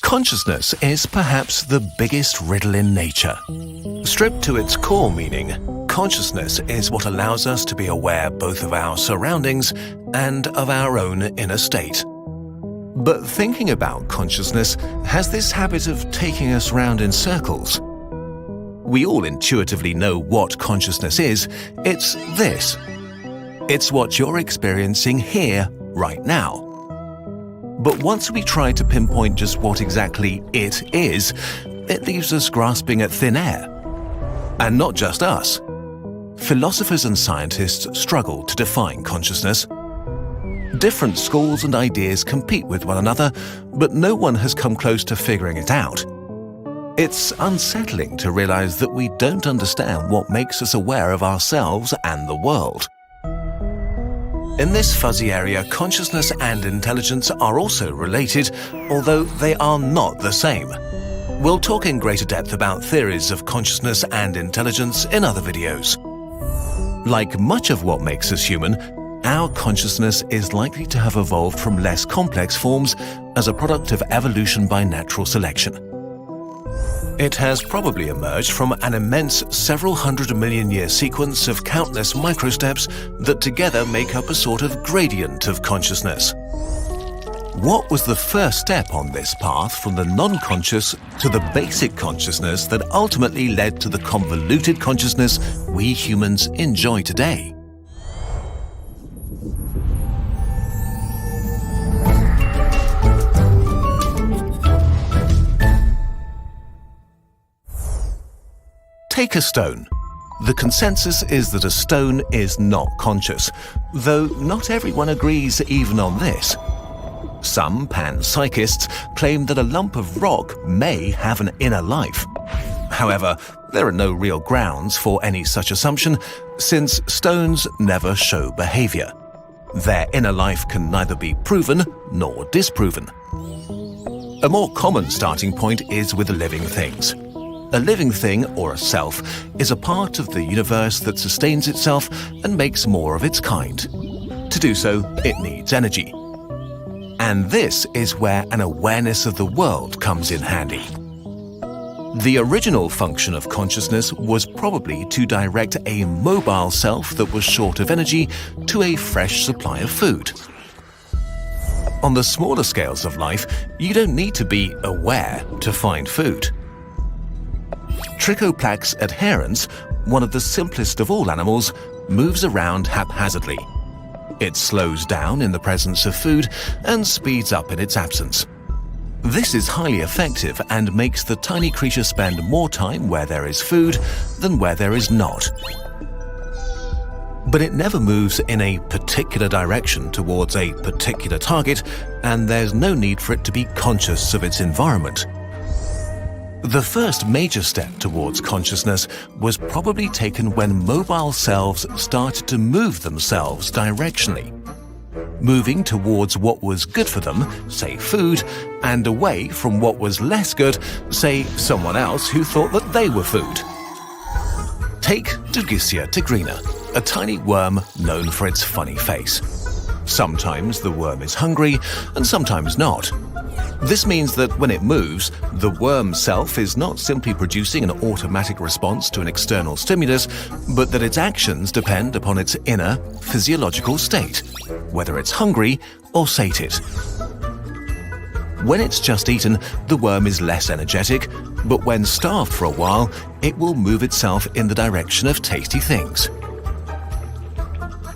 Consciousness is perhaps the biggest riddle in nature. Stripped to its core meaning, consciousness is what allows us to be aware both of our surroundings and of our own inner state. But thinking about consciousness has this habit of taking us round in circles. We all intuitively know what consciousness is. It's this. It's what you're experiencing here, right now. But once we try to pinpoint just what exactly it is, it leaves us grasping at thin air. And not just us. Philosophers and scientists struggle to define consciousness. Different schools and ideas compete with one another, but no one has come close to figuring it out. It's unsettling to realize that we don't understand what makes us aware of ourselves and the world. In this fuzzy area, consciousness and intelligence are also related, although they are not the same. We'll talk in greater depth about theories of consciousness and intelligence in other videos. Like much of what makes us human, our consciousness is likely to have evolved from less complex forms as a product of evolution by natural selection. It has probably emerged from an immense several hundred million year sequence of countless microsteps that together make up a sort of gradient of consciousness. What was the first step on this path from the non-conscious to the basic consciousness that ultimately led to the convoluted consciousness we humans enjoy today? Take a stone. The consensus is that a stone is not conscious, though not everyone agrees even on this. Some panpsychists claim that a lump of rock may have an inner life. However, there are no real grounds for any such assumption, since stones never show behavior. Their inner life can neither be proven nor disproven. A more common starting point is with living things. A living thing, or a self, is a part of the universe that sustains itself and makes more of its kind. To do so, it needs energy. And this is where an awareness of the world comes in handy. The original function of consciousness was probably to direct a mobile self that was short of energy to a fresh supply of food. On the smaller scales of life, you don't need to be aware to find food. Trichoplax adherens, one of the simplest of all animals, moves around haphazardly. It slows down in the presence of food and speeds up in its absence. This is highly effective and makes the tiny creature spend more time where there is food than where there is not. But it never moves in a particular direction towards a particular target, and there's no need for it to be conscious of its environment. The first major step towards consciousness was probably taken when mobile selves started to move themselves directionally, moving towards what was good for them, say food, and away from what was less good, say someone else who thought that they were food. Take Dugicia tigrina, a tiny worm known for its funny face. Sometimes the worm is hungry and sometimes not. This means that when it moves, the worm self is not simply producing an automatic response to an external stimulus, but that its actions depend upon its inner physiological state, whether it's hungry or sated. When it's just eaten, the worm is less energetic, but when starved for a while, it will move itself in the direction of tasty things.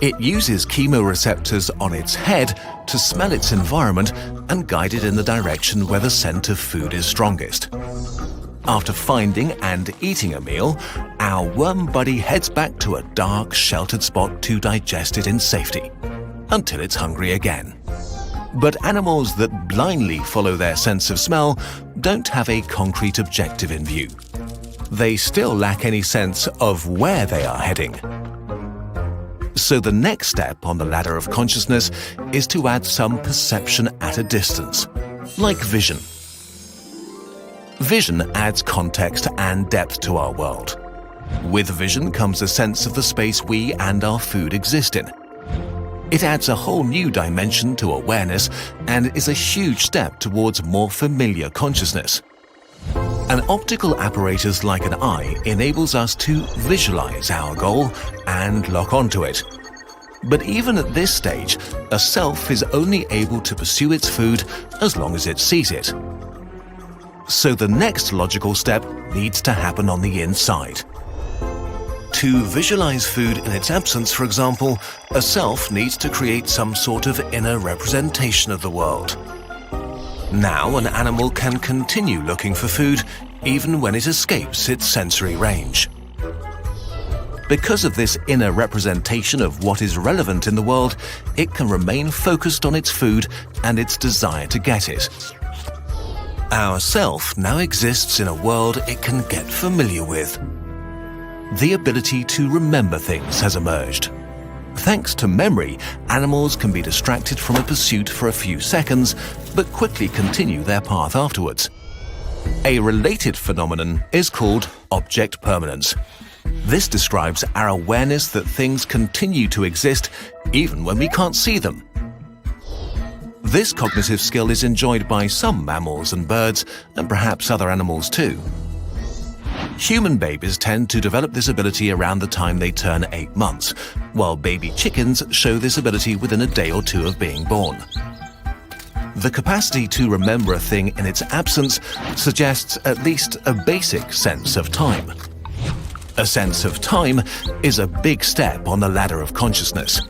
It uses chemoreceptors on its head to smell its environment and guide it in the direction where the scent of food is strongest. After finding and eating a meal, our worm buddy heads back to a dark, sheltered spot to digest it in safety, until it's hungry again. But animals that blindly follow their sense of smell don't have a concrete objective in view. They still lack any sense of where they are heading. So the next step on the ladder of consciousness is to add some perception at a distance, like vision. Vision adds context and depth to our world. With vision comes a sense of the space we and our food exist in. It adds a whole new dimension to awareness and is a huge step towards more familiar consciousness. An optical apparatus like an eye enables us to visualize our goal and lock onto it. But even at this stage, a self is only able to pursue its food as long as it sees it. So the next logical step needs to happen on the inside. To visualize food in its absence, for example, a self needs to create some sort of inner representation of the world. Now an animal can continue looking for food even when it escapes its sensory range. Because of this inner representation of what is relevant in the world, it can remain focused on its food and its desire to get it. Our self now exists in a world it can get familiar with. The ability to remember things has emerged. Thanks to memory, animals can be distracted from a pursuit for a few seconds, but quickly continue their path afterwards. A related phenomenon is called object permanence. This describes our awareness that things continue to exist even when we can't see them. This cognitive skill is enjoyed by some mammals and birds, and perhaps other animals too. Human babies tend to develop this ability around the time they turn 8 months, while baby chickens show this ability within a day or two of being born. The capacity to remember a thing in its absence suggests at least a basic sense of time. A sense of time is a big step on the ladder of consciousness.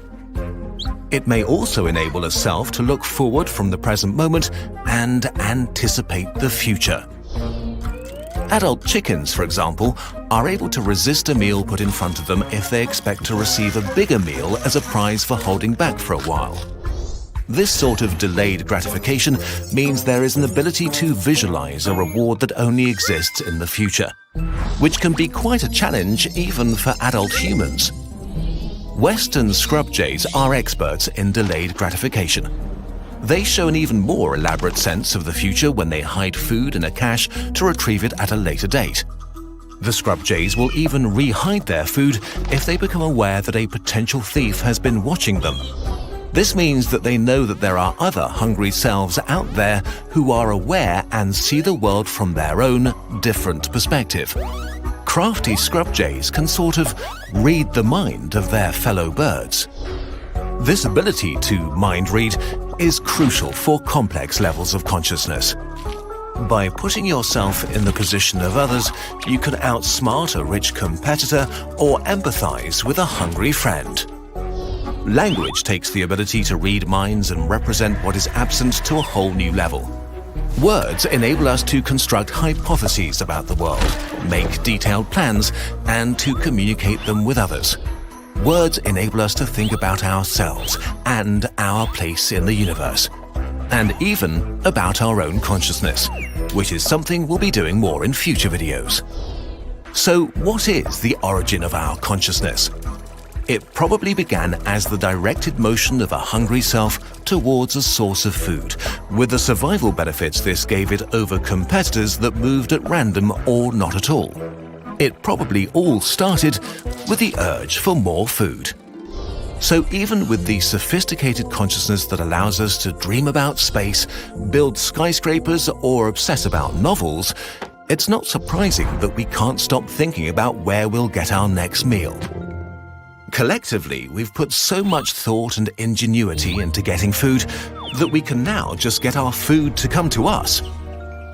It may also enable a self to look forward from the present moment and anticipate the future. Adult chickens, for example, are able to resist a meal put in front of them if they expect to receive a bigger meal as a prize for holding back for a while. This sort of delayed gratification means there is an ability to visualize a reward that only exists in the future, which can be quite a challenge even for adult humans. Western scrub jays are experts in delayed gratification. They show an even more elaborate sense of the future when they hide food in a cache to retrieve it at a later date. The scrub jays will even re-hide their food if they become aware that a potential thief has been watching them. This means that they know that there are other hungry selves out there who are aware and see the world from their own different perspective. Crafty scrub jays can sort of read the mind of their fellow birds. This ability to mind read is crucial for complex levels of consciousness. By putting yourself in the position of others, you can outsmart a rich competitor or empathize with a hungry friend. Language takes the ability to read minds and represent what is absent to a whole new level. Words enable us to construct hypotheses about the world, make detailed plans, and to communicate them with others. Words enable us to think about ourselves and our place in the universe, and even about our own consciousness, which is something we'll be doing more in future videos. So, what is the origin of our consciousness? It probably began as the directed motion of a hungry self towards a source of food, with the survival benefits this gave it over competitors that moved at random or not at all. It probably all started with the urge for more food. So even with the sophisticated consciousness that allows us to dream about space, build skyscrapers, or obsess about novels, it's not surprising that we can't stop thinking about where we'll get our next meal. Collectively, we've put so much thought and ingenuity into getting food that we can now just get our food to come to us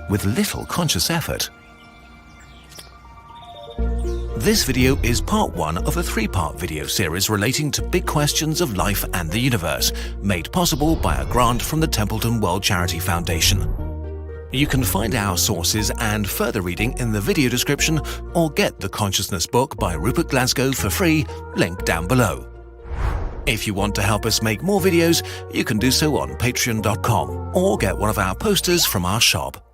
with little conscious effort. This video is part 1 of a 3-part video series relating to big questions of life and the universe, made possible by a grant from the Templeton World Charity Foundation. You can find our sources and further reading in the video description, or get The Consciousness book by Rupert Glasgow for free, linked down below. If you want to help us make more videos, you can do so on patreon.com, or get one of our posters from our shop.